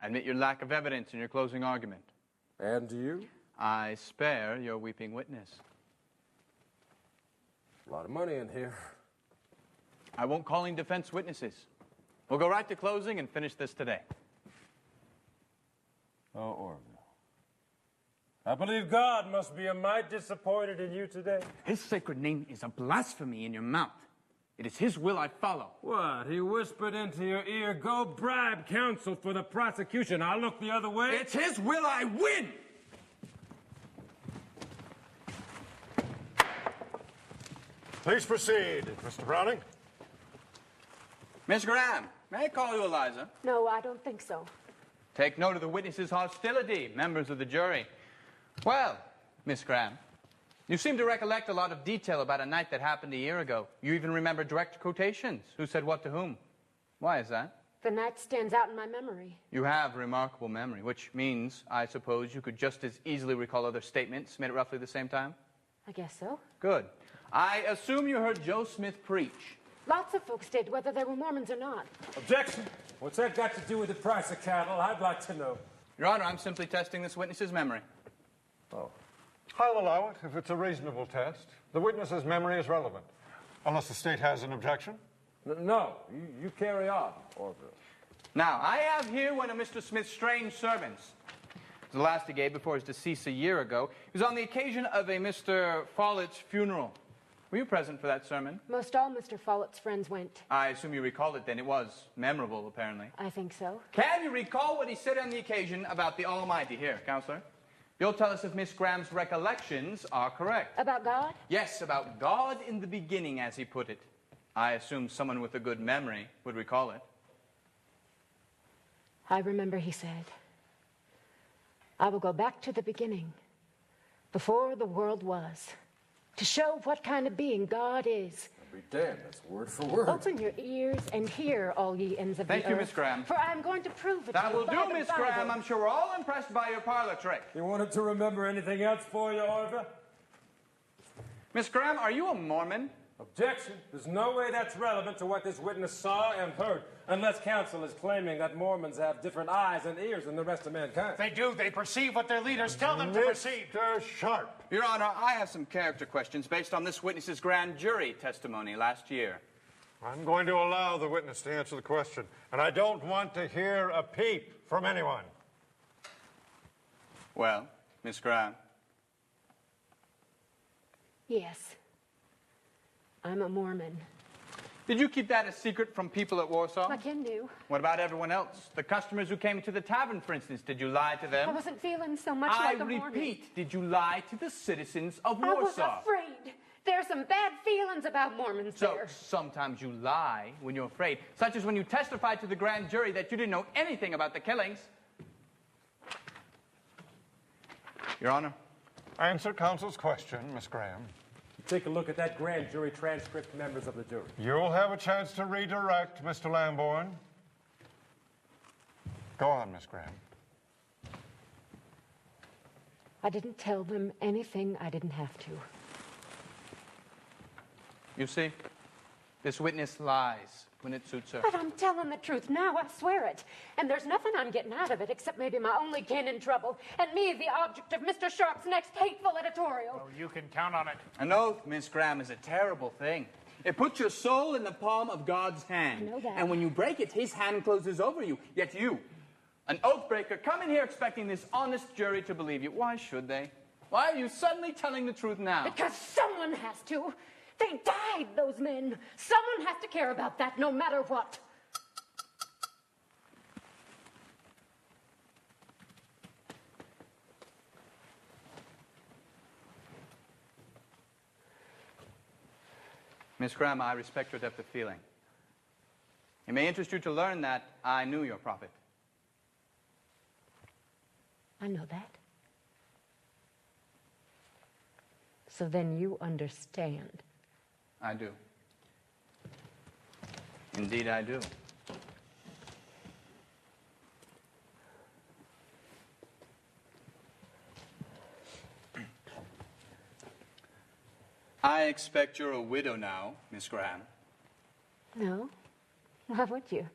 I admit your lack of evidence in your closing argument. And you? I spare your weeping witness. A lot of money in here. I won't call in defense witnesses. We'll go right to closing and finish this today. Oh, Orville. I believe God must be a mite disappointed in you today. His sacred name is a blasphemy in your mouth. It is his will I follow. What? He whispered into your ear, go bribe counsel for the prosecution. I'll look the other way. It's his will I win! Please proceed, Mr. Browning. Miss Graham, may I call you Eliza? No, I don't think so. Take note of the witness's hostility, members of the jury. Well, Miss Graham, you seem to recollect a lot of detail about a night that happened a year ago. You even remember direct quotations. Who said what to whom? Why is that? The night stands out in my memory. You have remarkable memory, which means, I suppose, you could just as easily recall other statements made at roughly the same time? I guess so. Good. I assume you heard Joe Smith preach. Lots of folks did, whether they were Mormons or not. Objection! What's that got to do with the price of cattle? I'd like to know. Your Honor, I'm simply testing this witness's memory. Oh. I'll allow it if it's a reasonable test. The witness's memory is relevant. Unless the state has an objection. No, you carry on, Orville. Now, I have here one of Mr. Smith's strange sermons. It was the last he gave before his decease a year ago. It was on the occasion of a Mr. Follett's funeral. Were you present for that sermon? Most all Mr. Follett's friends went. I assume you recall it then. It was memorable, apparently. I think so. Can you recall what he said on the occasion about the Almighty? Here, Counselor. You'll tell us if Miss Graham's recollections are correct. About God? Yes, about God in the beginning, as he put it. I assume someone with a good memory would recall it. I remember he said, I will go back to the beginning, before the world was, to show what kind of being God is. I'll be damned, that's word for word. Open your ears and hear, all ye ends of the earth. Thank you, Miss Graham. For I'm going to prove it. That will do, Miss Graham. I'm sure we're all impressed by your parlor trick. You wanted to remember anything else for you, Orville? Miss Graham, are you a Mormon? Objection. There's no way that's relevant to what this witness saw and heard, unless counsel is claiming that Mormons have different eyes and ears than the rest of mankind. They do. They perceive what their leaders tell them to perceive. Mr. Sharp. Your Honor, I have some character questions based on this witness's grand jury testimony last year. I'm going to allow the witness to answer the question, and I don't want to hear a peep from anyone. Well, Miss Graham. Yes. I'm a Mormon. Did you keep that a secret from people at Warsaw? I can do. What about everyone else? The customers who came to the tavern, for instance, did you lie to them? I wasn't feeling so much like a Mormon. I repeat, did you lie to the citizens of I was Warsaw? afraid. There's some bad feelings about Mormons there. So, sometimes you lie when you're afraid, such as when you testified to the grand jury that you didn't know anything about the killings. Your Honor. Answer counsel's question, Miss Graham. Take a look at that grand jury transcript, members of the jury. You'll have a chance to redirect, Mr. Lamborn. Go on, Miss Graham. I didn't tell them anything I didn't have to. You see, this witness lies when it suits her. But I'm telling the truth now, I swear it. And there's nothing I'm getting out of it except maybe my only kin in trouble, and me the object of Mr. Sharp's next hateful editorial. Oh, you can count on it. An oath, Miss Graham, is a terrible thing. It puts your soul in the palm of God's hand. I know that. And when you break it, his hand closes over you. Yet you, an oath breaker, come in here expecting this honest jury to believe you. Why should they? Why are you suddenly telling the truth now? Because someone has to. They died, those men. Someone has to care about that, no matter what. Miss Graham, I respect your depth of feeling. It may interest you to learn that I knew your prophet. I know that. So then you understand. I do. Indeed, I do. I expect you're a widow now, Miss Graham. No. Why would you?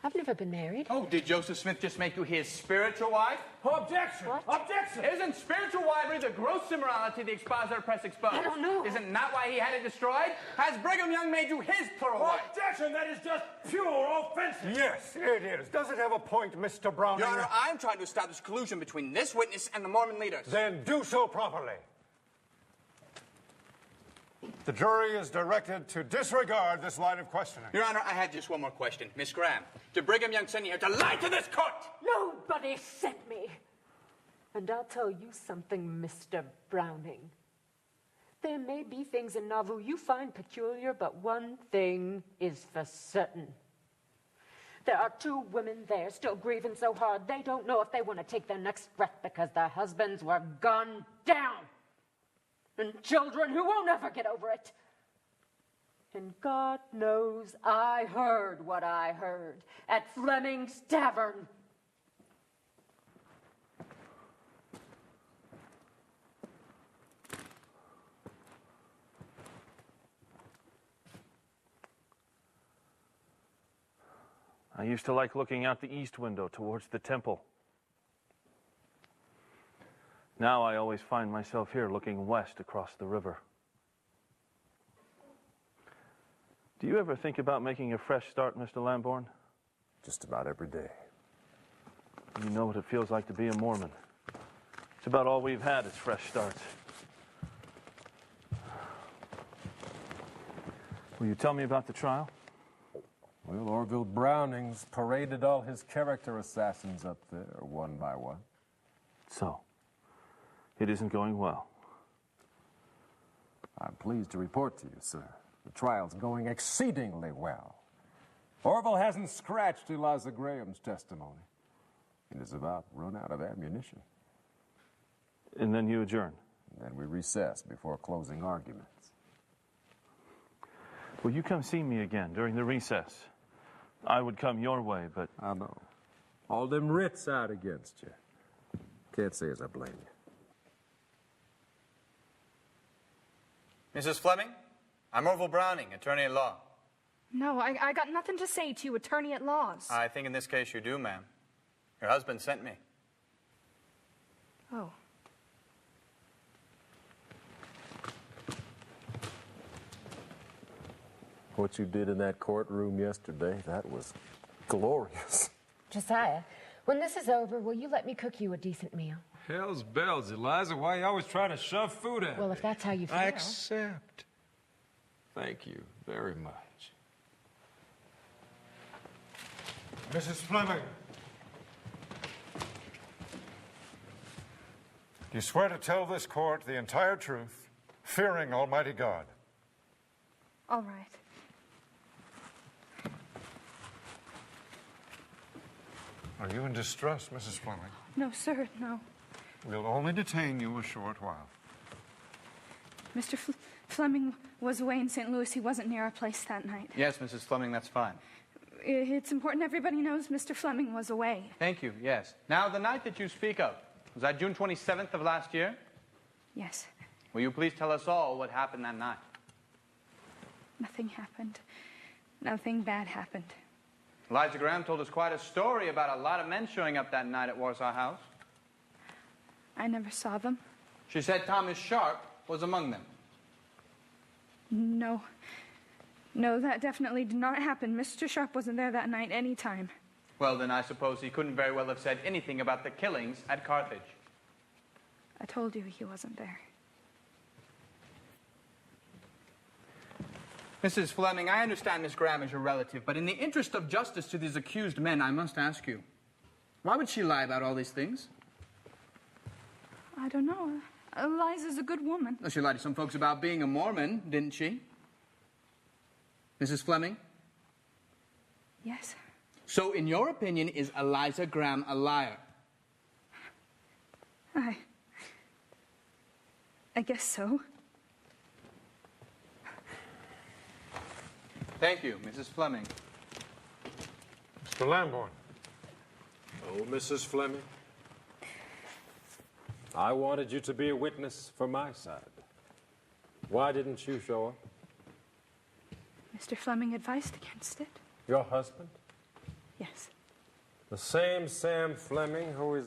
I've never been married. Oh, did Joseph Smith just make you his spiritual wife? Objection! What? Objection! Isn't spiritual wifery the gross immorality the expositor press exposed? I don't know. Isn't that why he had it destroyed? Has Brigham Young made you his plural wife? Objection! That is just pure offensive! Yes, it is. Does it have a point, Mr. Browning? Your Honor, I'm trying to establish collusion between this witness and the Mormon leaders. Then do so properly. The jury is directed to disregard this line of questioning. Your Honor, I had just one more question. Miss Graham, did Brigham Young send you here to lie to this court? Nobody sent me. And I'll tell you something, Mr. Browning. There may be things in Nauvoo you find peculiar, but one thing is for certain. There are 2 women there still grieving so hard they don't know if they want to take their next breath because their husbands were gunned down. And children who won't ever get over it. And God knows I heard what I heard at Fleming's Tavern. I used to like looking out the east window towards the temple. Now I always find myself here looking west across the river. Do you ever think about making a fresh start, Mr. Lamborn? Just about every day. You know what it feels like to be a Mormon. It's about all we've had is fresh starts. Will you tell me about the trial? Well, Orville Browning's paraded all his character assassins up there, one by one. So, it isn't going well. I'm pleased to report to you, sir. The trial's going exceedingly well. Orville hasn't scratched Eliza Graham's testimony. It is about run out of ammunition. And then you adjourn. And then we recess before closing arguments. Will you come see me again during the recess? I would come your way, but... I know. All them writs out against you. Can't say as I blame you. Mrs. Fleming, I'm Orville Browning, attorney at law. No, I got nothing to say to you, attorney at laws. I think in this case you do, ma'am. Your husband sent me. Oh. What you did in that courtroom yesterday, that was glorious. Josiah, when this is over, will you let me cook you a decent meal? Hell's bells, Eliza. Why are you always trying to shove food at me? Well, if that's how you feel. I accept. Thank you very much. Mrs. Fleming. Do you swear to tell this court the entire truth, fearing Almighty God? All right. Are you in distress, Mrs. Fleming? No, sir, no. We'll only detain you a short while. Mr. Fleming was away in St. Louis. He wasn't near our place that night. Yes, Mrs. Fleming, that's fine. It's important everybody knows Mr. Fleming was away. Thank you, yes. Now, the night that you speak of, was that June 27th of last year? Yes. Will you please tell us all what happened that night? Nothing happened. Nothing bad happened. Eliza Graham told us quite a story about a lot of men showing up that night at Warsaw House. I never saw them. She said Thomas Sharp was among them. No. No, that definitely did not happen. Mr. Sharp wasn't there that night any time. Well, then I suppose he couldn't very well have said anything about the killings at Carthage. I told you he wasn't there. Mrs. Fleming, I understand Miss Graham is your relative, but in the interest of justice to these accused men, I must ask you, why would she lie about all these things? I don't know. Eliza's a good woman. Well, she lied to some folks about being a Mormon, didn't she? Mrs. Fleming? Yes. So, in your opinion, is Eliza Graham a liar? I guess so. Thank you, Mrs. Fleming. Mr. Lamborn. Oh, Mrs. Fleming. I wanted you to be a witness for my side. Why didn't you show up? Mr. Fleming advised against it. Your husband? Yes. The same Sam Fleming who is